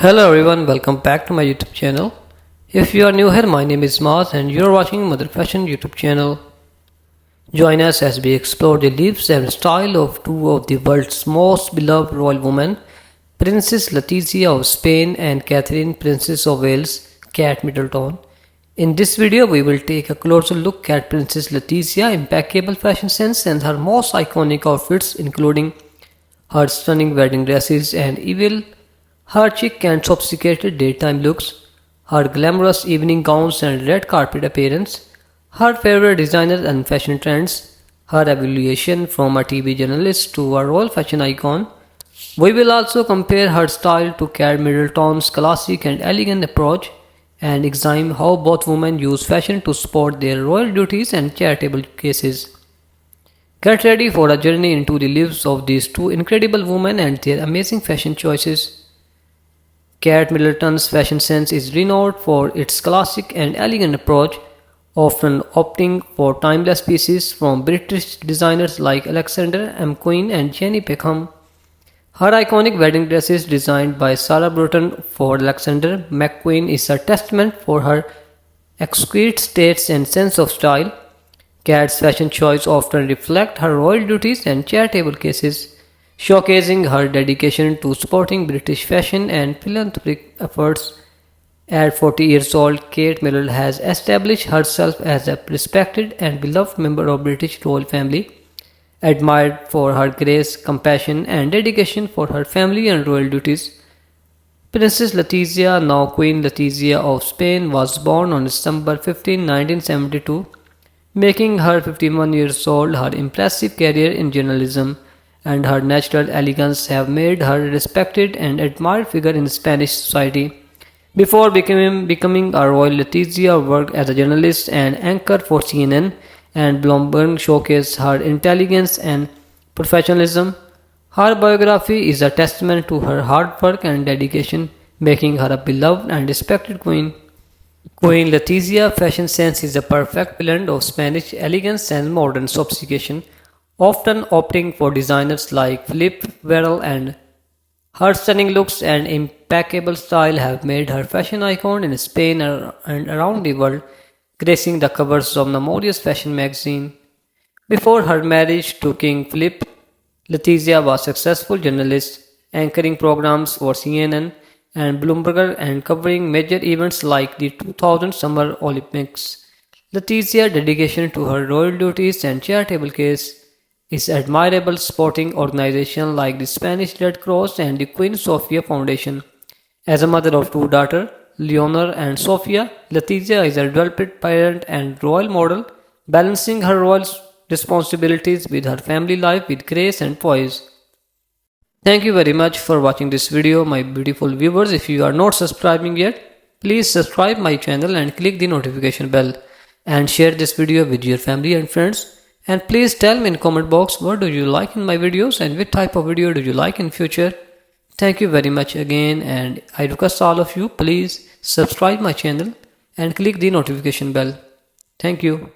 Hello everyone, welcome back to my YouTube channel. If you are new here, my name is Maaz and you are watching Mother Fashion YouTube channel. Join us as we explore the lives and style of two of the world's most beloved royal women, Princess Latizia of Spain and Catherine, Princess of Wales, Kate Middleton. In this video, we will take a closer look at Princess Latizia's impeccable fashion sense and her most iconic outfits, including her stunning wedding dresses and her chic and sophisticated daytime looks, her glamorous evening gowns and red carpet appearance, her favorite designers and fashion trends, her evolution from a TV journalist to a royal fashion icon. We will also compare her style to Kate Middleton's classic and elegant approach and examine how both women use fashion to support their royal duties and charitable cases. Get ready for a journey into the lives of these two incredible women and their amazing fashion choices. Kate Middleton's fashion sense is renowned for its classic and elegant approach, often opting for timeless pieces from British designers like Alexander McQueen and Jenny Peckham. Her iconic wedding dresses designed by Sarah Burton for Alexander McQueen is a testament for her exquisite taste and sense of style. Kate's fashion choice often reflect her royal duties and charitable cases, showcasing her dedication to supporting British fashion and philanthropic efforts. At 40 years old, Kate Middleton has established herself as a respected and beloved member of British royal family, admired for her grace, compassion, and dedication for her family and royal duties. Princess Latizia, now Queen Latizia of Spain, was born on December 15, 1972, making her 51 years old. Her impressive career in journalism and her natural elegance have made her a respected and admired figure in Spanish society. Before becoming a royal, Latizia worked as a journalist and anchor for CNN and Bloomberg, showcased her intelligence and professionalism. Her biography is a testament to her hard work and dedication, making her a beloved and respected queen. Queen Latizia's fashion sense is a perfect blend of Spanish elegance and modern sophistication, often opting for designers like Philippe Varel, and her stunning looks and impeccable style have made her fashion icon in Spain and around the world, gracing the covers of numerous fashion magazines. Before her marriage to King Philip, Latizia was a successful journalist, anchoring programs for CNN and Bloomberg and covering major events like the 2000 Summer Olympics. Latizia's dedication to her royal duties and charitable case is admirable, supporting organizations like the Spanish Red Cross and the Queen Sofia Foundation. As a mother of two daughters, Leonor and Sofia, Latizia is a developed parent and role model, balancing her royal responsibilities with her family life with grace and poise. Thank you very much for watching this video, my beautiful viewers. If you are not subscribing yet, please subscribe my channel and click the notification bell and share this video with your family and friends. And please tell me in comment box what do you like in my videos and which type of video do you like in future. Thank you very much again, and I request all of you please subscribe my channel and click the notification bell. Thank you.